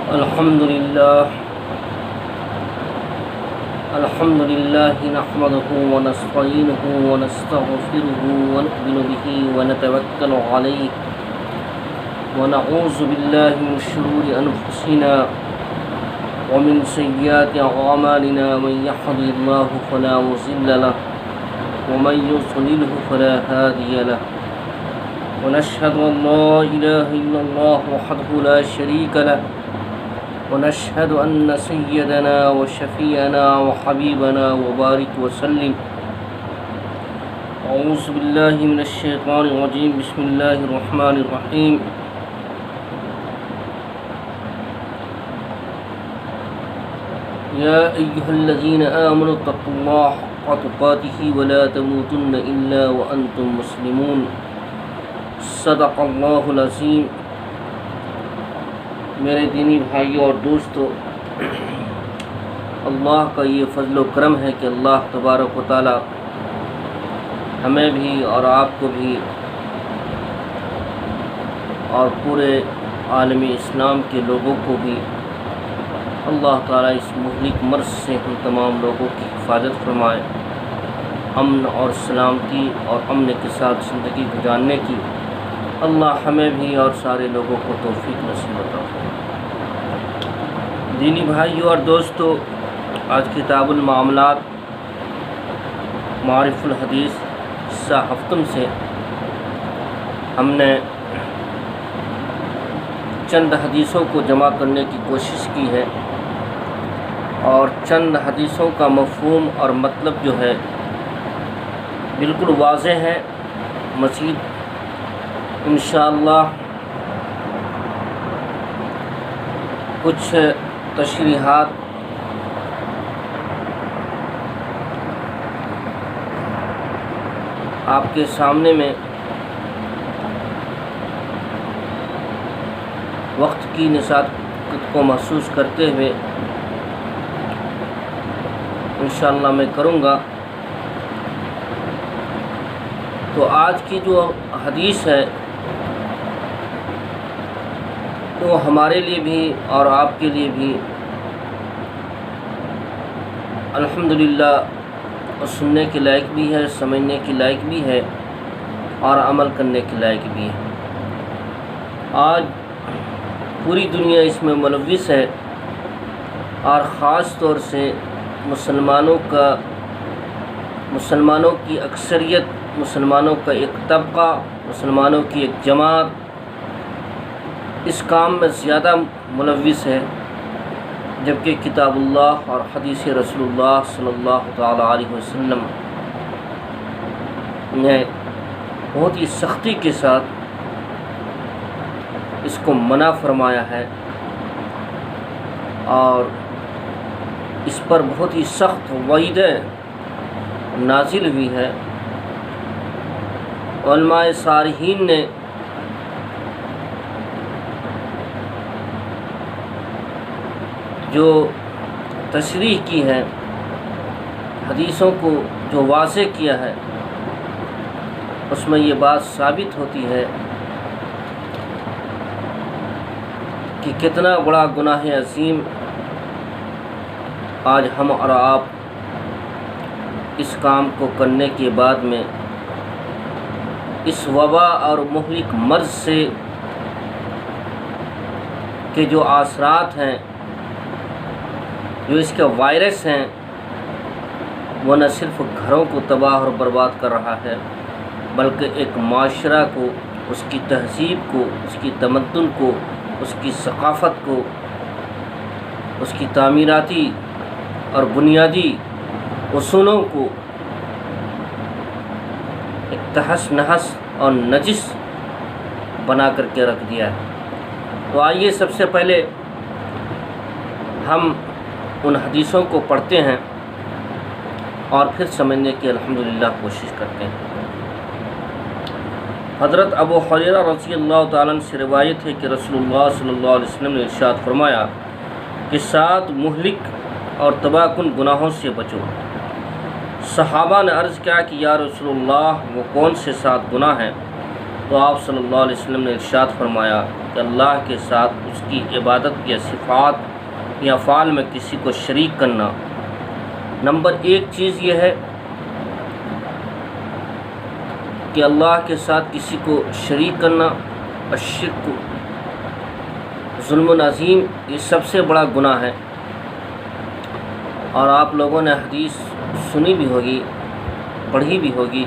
الحمد لله نحمده ونستعينه ونستغفره ونؤمن به ونتوكل عليه ونعوذ بالله من شرور أنفسنا ومن سيئات أعمالنا من يهده الله فلا مضل له ومن يضلل فلا هادي له ونشهد أن لا إله إلا الله وحده لا شريك له ونشهد أن سيدنا وشفيعنا وحبيبنا وبارك وسلم. أعوذ بالله من الشيطان الرجيم. بسم الله الرحمن الرحيم. يا أيها الذين آمنوا اتقوا الله حق تقاته ولا تموتن إلا وأنتم مسلمون. صدق اللہ العظیم. میرے دینی بھائیوں اور دوستو، اللہ کا یہ فضل و کرم ہے کہ اللہ تبارک و تعالی ہمیں بھی اور آپ کو بھی اور پورے عالم اسلام کے لوگوں کو بھی اللہ تعالی اس مہلک مرض سے ہم تمام لوگوں کی حفاظت فرمائے، امن اور سلامتی اور امن کے ساتھ زندگی گزارنے کی اللہ ہمیں بھی اور سارے لوگوں کو توفیق نصیب عطا فرمائے. دینی بھائیوں اور دوستو، آج کتاب المعاملات معارف الحدیث حصہ ہفتم سے ہم نے چند حدیثوں کو جمع کرنے کی کوشش کی ہے اور چند حدیثوں کا مفہوم اور مطلب جو ہے بالکل واضح ہے. مزید انشاءاللہ کچھ تشریحات آپ کے سامنے میں وقت کی نزاکت کو محسوس کرتے ہوئے انشاءاللہ میں کروں گا. تو آج کی جو حدیث ہے تو ہمارے لیے بھی اور آپ کے لیے بھی الحمدللہ سننے کے لائق بھی ہے، سمجھنے کے لائق بھی ہے اور عمل کرنے کے لائق بھی ہے. آج پوری دنیا اس میں ملوث ہے اور خاص طور سے مسلمانوں کی اکثریت، مسلمانوں کا ایک طبقہ، مسلمانوں کی ایک جماعت اس کام میں زیادہ ملوث ہے، جبکہ کتاب اللہ اور حدیث رسول اللہ صلی اللہ تعالی علیہ وسلم نے بہت ہی سختی کے ساتھ اس کو منع فرمایا ہے اور اس پر بہت ہی سخت وعیدیں نازل ہوئی ہے. علماء صالحین نے جو تشریح کی ہے، حدیثوں کو جو واضح کیا ہے، اس میں یہ بات ثابت ہوتی ہے کہ کتنا بڑا گناہ عظیم آج ہم اور آپ اس کام کو کرنے کے بعد میں اس وبا اور مہلک مرض سے کے جو اثرات ہیں، جو اس کے وائرس ہیں، وہ نہ صرف گھروں کو تباہ اور برباد کر رہا ہے بلکہ ایک معاشرہ کو، اس کی تہذیب کو، اس کی تمدن کو، اس کی ثقافت کو، اس کی تعمیراتی اور بنیادی اصولوں کو ایک تہس نہس اور نجس بنا کر کے رکھ دیا ہے. تو آئیے سب سے پہلے ہم ان حدیثوں کو پڑھتے ہیں اور پھر سمجھنے کی الحمدللہ کوشش کرتے ہیں. حضرت ابو ہریرہ رضی اللہ تعالیٰ عنہ سے روایت ہے کہ رسول اللہ صلی اللہ علیہ وسلم نے ارشاد فرمایا کہ 7 مہلک اور تباہ کن گناہوں سے بچو. صحابہ نے عرض کیا کہ یا رسول اللہ وہ کون سے 7 گناہ ہیں؟ تو آپ صلی اللہ علیہ وسلم نے ارشاد فرمایا کہ اللہ کے ساتھ اس کی عبادت یا صفات یا افعال میں کسی کو شریک کرنا۔ نمبر ایک چیز یہ ہے کہ اللہ کے ساتھ کسی کو شریک کرنا، الشرک ظلم عظیم، یہ سب سے بڑا گناہ ہے۔ اور آپ لوگوں نے حدیث سنی بھی ہوگی، پڑھی بھی ہوگی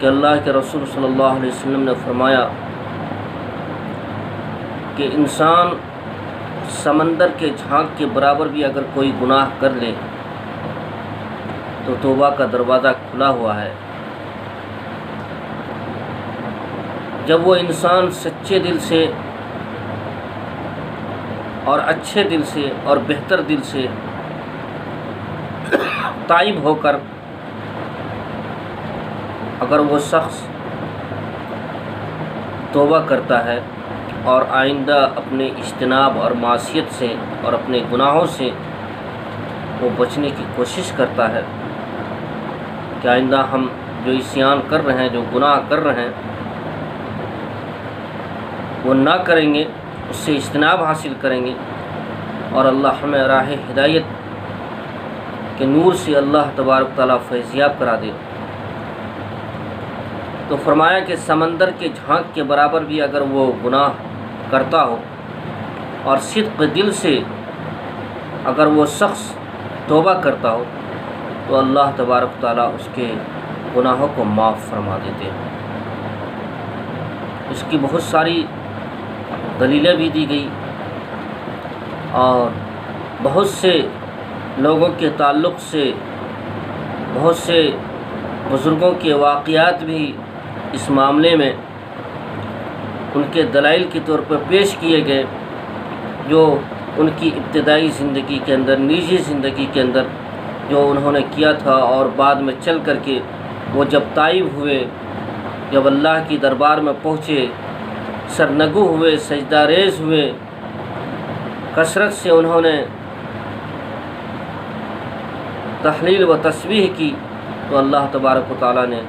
کہ اللہ کے رسول صلی اللہ علیہ وسلم نے فرمایا کہ انسان سمندر کے جھانک کے برابر بھی اگر کوئی گناہ کر لے تو توبہ کا دروازہ کھلا ہوا ہے۔ جب وہ انسان سچے دل سے اور اچھے دل سے اور بہتر دل سے تائب ہو کر اگر وہ شخص توبہ کرتا ہے اور آئندہ اپنے اجتناب اور معصیت سے اور اپنے گناہوں سے وہ بچنے کی کوشش کرتا ہے کہ آئندہ ہم جو عصیان کر رہے ہیں، جو گناہ کر رہے ہیں، وہ نہ کریں گے، اس سے اجتناب حاصل کریں گے، اور اللہ ہمیں راہ ہدایت کے نور سے اللہ تبارک تعالیٰ فیضیاب کرا دے۔ تو فرمایا کہ سمندر کے جھانک کے برابر بھی اگر وہ گناہ کرتا ہو اور صدق دل سے اگر وہ شخص توبہ کرتا ہو تو اللہ تبارک تعالیٰ اس کے گناہوں کو معاف فرما دیتے ہیں۔ اس کی بہت ساری دلیلیں بھی دی گئی اور بہت سے لوگوں کے تعلق سے بہت سے بزرگوں کے واقعات بھی اس معاملے میں ان کے دلائل کے طور پر پیش کیے گئے، جو ان کی ابتدائی زندگی کے اندر، نجی زندگی کے اندر جو انہوں نے کیا تھا، اور بعد میں چل کر کے وہ جب تائب ہوئے، جب اللہ کی دربار میں پہنچے، سرنگو ہوئے، سجدہ ریز ہوئے، کثرت سے انہوں نے تحلیل و تسبیح کی، تو اللہ تبارک و تعالیٰ نے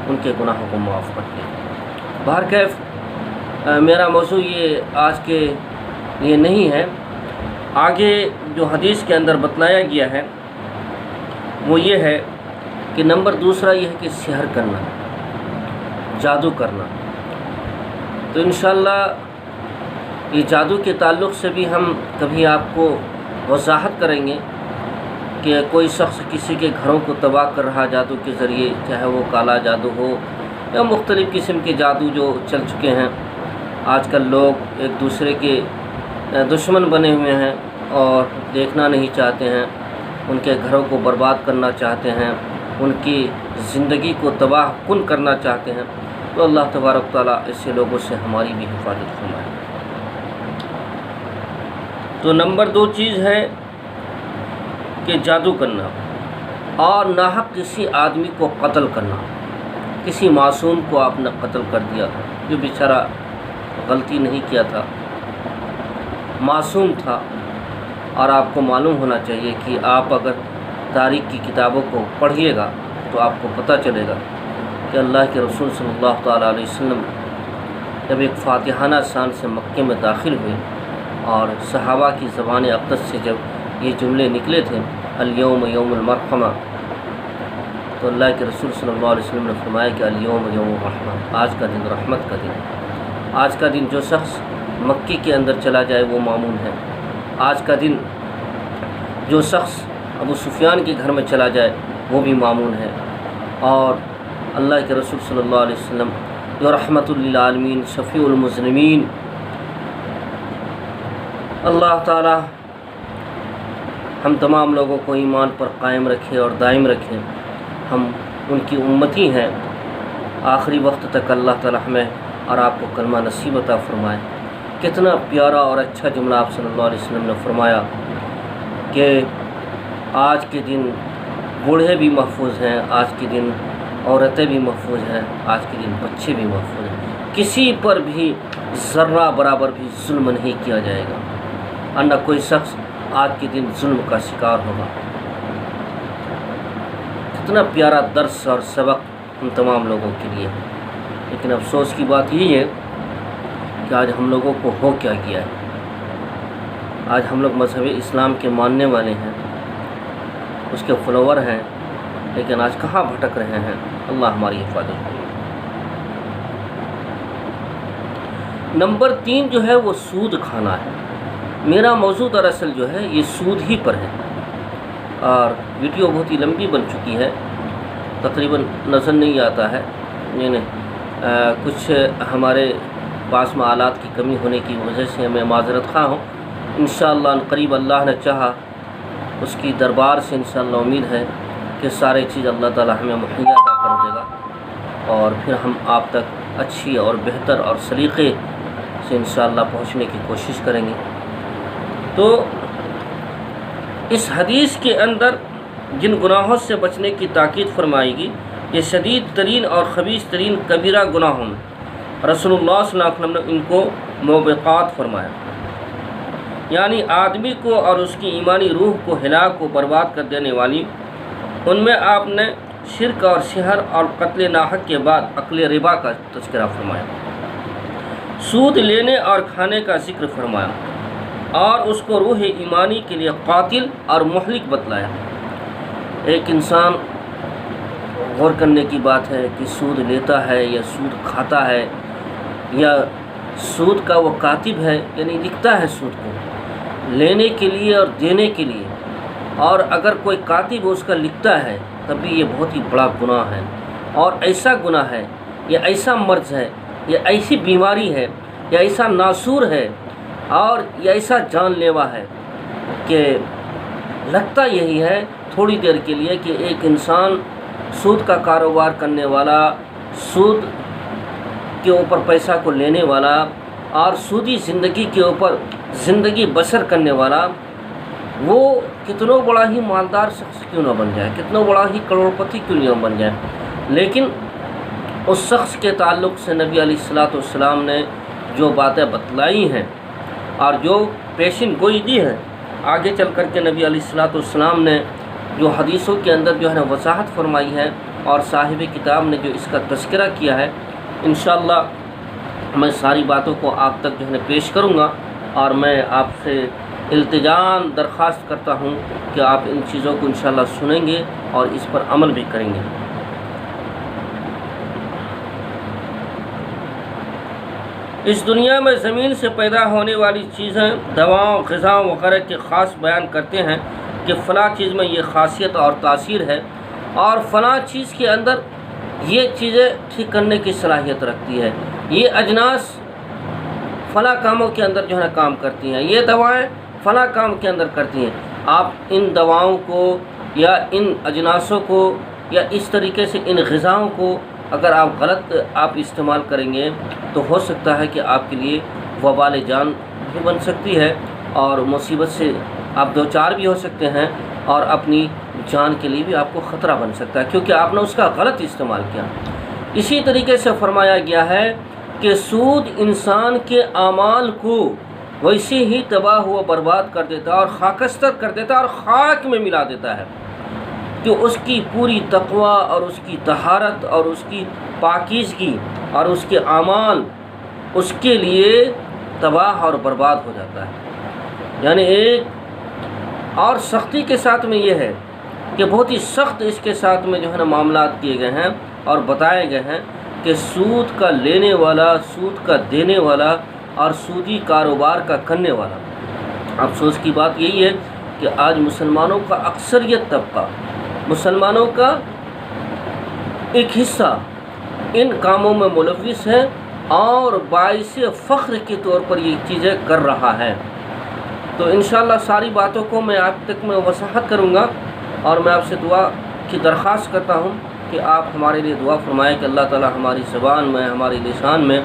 ان کے گناہوں کو معاف کر دیا۔ بہرکیف میرا موضوع یہ آج کے لیے نہیں ہے، آگے جو حدیث کے اندر بتلایا گیا ہے وہ یہ ہے کہ نمبر دوسرا یہ ہے کہ سحر کرنا، جادو کرنا۔ تو انشاءاللہ یہ جادو کے تعلق سے بھی ہم کبھی آپ کو وضاحت کریں گے کہ کوئی شخص کسی کے گھروں کو تباہ کر رہا جادو کے ذریعے، چاہے وہ کالا جادو ہو یا مختلف قسم کے جادو جو چل چکے ہیں۔ آج کل لوگ ایک دوسرے کے دشمن بنے ہوئے ہیں اور دیکھنا نہیں چاہتے ہیں، ان کے گھروں کو برباد کرنا چاہتے ہیں، ان کی زندگی کو تباہ کن کرنا چاہتے ہیں۔ تو اللہ تبارک تعالیٰ ایسے لوگوں سے ہماری بھی حفاظت فرمائے۔ تو نمبر دو چیز ہے کہ جادو کرنا اور ناحق کسی آدمی کو قتل کرنا۔ کسی معصوم کو آپ نے قتل کر دیا جو بیچارہ غلطی نہیں کیا تھا، معصوم تھا، اور آپ کو معلوم ہونا چاہیے کہ آپ اگر تاریخ کی کتابوں کو پڑھیے گا تو آپ کو پتہ چلے گا کہ اللہ کے رسول صلی اللہ تعالیٰ علیہ وسلم جب ایک فاتحانہ شان سے مکے میں داخل ہوئے اور صحابہ کی زبان اقدس سے جب یہ جملے نکلے تھے، الیوم یوم المرحمہ، تو اللہ کے رسول صلی اللہ علیہ وسلم نے فرمایا کہ الیوم یوم الرحمہ، آج کا دن رحمت کا دن۔ آج کا دن جو شخص مکی کے اندر چلا جائے وہ مامون ہے۔ آج کا دن جو شخص ابو سفیان کے گھر میں چلا جائے وہ بھی مامون ہے۔ اور اللہ کے رسول صلی اللہ علیہ وسلم جو رحمت للعالمین، شفیع المذنبین، اللہ تعالی ہم تمام لوگوں کو ایمان پر قائم رکھے اور دائم رکھے، ہم ان کی امتی ہیں، آخری وقت تک اللہ تعالی ہمیں اور آپ کو کلمہ نصیب عطا فرمائے۔ کتنا پیارا اور اچھا جملہ آپ صلی اللہ علیہ وسلم نے فرمایا کہ آج کے دن بوڑھے بھی محفوظ ہیں، آج کے دن عورتیں بھی محفوظ ہیں، آج کے دن بچے بھی محفوظ ہیں، کسی پر بھی ذرہ برابر بھی ظلم نہیں کیا جائے گا، اور نہ کوئی شخص آج کے دن ظلم کا شکار ہوگا۔ کتنا پیارا درس اور سبق ہم تمام لوگوں کے لیے ہے۔ لیکن افسوس کی بات یہی ہے کہ آج ہم لوگوں کو ہو کیا گیا ہے۔ آج ہم لوگ مذہب اسلام کے ماننے والے ہیں، اس کے فالوور ہیں، لیکن آج کہاں بھٹک رہے ہیں۔ اللہ ہماری حفاظت کرے۔ نمبر 3 جو ہے وہ سود کھانا ہے۔ میرا موضوع دراصل جو ہے یہ سود ہی پر ہے، اور ویڈیو بہت ہی لمبی بن چکی ہے، تقریباً نظر نہیں آتا ہے، یعنی کچھ ہمارے پاس میں آلات کی کمی ہونے کی وجہ سے میں معذرت خواہ ہوں۔ انشاءاللہ قریب اللہ نے چاہا اس کی دربار سے انشاءاللہ امید ہے کہ سارے چیز اللہ تعالی ہمیں مہیا عطا کر دے گا، اور پھر ہم آپ تک اچھی اور بہتر اور سلیقے سے انشاءاللہ پہنچنے کی کوشش کریں گے۔ تو اس حدیث کے اندر جن گناہوں سے بچنے کی تاکید فرمائی گی، یہ شدید ترین اور خبیث ترین کبیرہ گناہوں میں رسول اللہ صلی اللہ علیہ وسلم نے ان کو موبقات فرمایا، یعنی آدمی کو اور اس کی ایمانی روح کو ہلاک و برباد کر دینے والی۔ ان میں آپ نے شرک اور سحر اور قتل ناحق کے بعد اکل ربا کا تذکرہ فرمایا، سود لینے اور کھانے کا ذکر فرمایا، اور اس کو روح ایمانی کے لیے قاتل اور مہلک بتلایا۔ ایک انسان غور کرنے کی بات ہے کہ سود لیتا ہے یا سود کھاتا ہے، یا سود کا وہ کاتب ہے، یعنی لکھتا ہے سود کو لینے کے لیے اور دینے کے لیے، اور اگر کوئی کاتب اس کا لکھتا ہے تب بھی یہ بہت ہی بڑا گناہ ہے، اور ایسا گناہ ہے، یا ایسا مرض ہے، یا ایسی بیماری ہے، یا ایسا ناسور ہے، اور یہ ایسا جان لیوا ہے کہ لگتا یہی ہے تھوڑی دیر کے لیے کہ ایک انسان سود کا کاروبار کرنے والا، سود کے اوپر پیسہ کو لینے والا، اور سودی زندگی کے اوپر زندگی بسر کرنے والا، وہ کتنا بڑا ہی مالدار شخص کیوں نہ بن جائے، کتنا بڑا ہی کروڑپتی کیوں نہ بن جائے، لیکن اس شخص کے تعلق سے نبی علیہ الصلوۃ والسلام نے جو باتیں بتلائی ہیں اور جو پیشن گوئی دی ہے، آگے چل کر کے نبی علیہ الصلوۃ والسلام نے جو حدیثوں کے اندر جو ہے نا وضاحت فرمائی ہے، اور صاحب کتاب نے جو اس کا تذکرہ کیا ہے، انشاءاللہ میں ساری باتوں کو آپ تک جو ہے نا پیش کروں گا، اور میں آپ سے التجان درخواست کرتا ہوں کہ آپ ان چیزوں کو انشاءاللہ سنیں گے اور اس پر عمل بھی کریں گے۔ اس دنیا میں زمین سے پیدا ہونے والی چیزیں، دواؤں، غذا وغیرہ کے خاص بیان کرتے ہیں کہ فلاں چیز میں یہ خاصیت اور تاثیر ہے، اور فلاں چیز کے اندر یہ چیزیں ٹھیک کرنے کی صلاحیت رکھتی ہے، یہ اجناس فلاں کاموں کے اندر جو ہے نا کام کرتی ہیں، یہ دوائیں فلاں کام کے اندر کرتی ہیں۔ آپ ان دواؤں کو یا ان اجناسوں کو یا اس طریقے سے ان غذاؤں کو اگر آپ غلط استعمال کریں گے تو ہو سکتا ہے کہ آپ کے لیے وبال جان بھی بن سکتی ہے، اور مصیبت سے آپ دوچار بھی ہو سکتے ہیں، اور اپنی جان کے لیے بھی آپ کو خطرہ بن سکتا ہے، کیونکہ آپ نے اس کا غلط استعمال کیا۔ اسی طریقے سے فرمایا گیا ہے کہ سود انسان کے اعمال کو ویسے ہی تباہ و برباد کر دیتا ہے اور خاکستر کر دیتا ہے اور خاک میں ملا دیتا ہے، کہ اس کی پوری تقوی اور اس کی طہارت اور اس کی پاکیزگی اور اس کے اعمال اس کے لیے تباہ اور برباد ہو جاتا ہے۔ یعنی ایک اور سختی کے ساتھ میں یہ ہے کہ بہت ہی سخت اس کے ساتھ میں جو ہے نا معاملات کیے گئے ہیں اور بتائے گئے ہیں کہ سود کا لینے والا، سود کا دینے والا اور سودی کاروبار کا کرنے والا، افسوس کی بات یہی ہے کہ آج مسلمانوں کا اکثریت طبقہ، مسلمانوں کا ایک حصہ ان کاموں میں ملوث ہے، اور باعث فخر کے طور پر یہ چیزیں کر رہا ہے۔ تو انشاءاللہ ساری باتوں کو میں آپ تک میں وضاحت کروں گا، اور میں آپ سے دعا کی درخواست کرتا ہوں کہ آپ ہمارے لیے دعا فرمائیں کہ اللہ تعالی ہماری زبان میں، ہماری لسان میں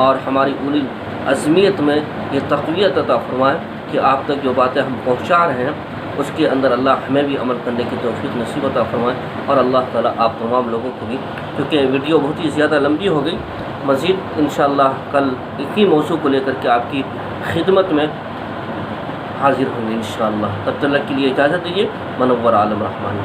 اور ہماری اولی عزمیت میں یہ تقویت عطا فرمائے کہ آپ تک جو باتیں ہم پہنچا رہے ہیں اس کے اندر اللہ ہمیں بھی عمل کرنے کی توفیق نصیب عطا فرمائے، اور اللہ تعالیٰ آپ تمام لوگوں کو بھی، کیونکہ ویڈیو بہت ہی زیادہ لمبی ہو گئی، مزید انشاءاللہ کل ایک ہی موضوع کو لے کر کے آپ کی خدمت میں حاضر ہوں گے انشاءاللہ۔ تب تک کے لیے اجازت دیجیے۔ منور عالم رحمان۔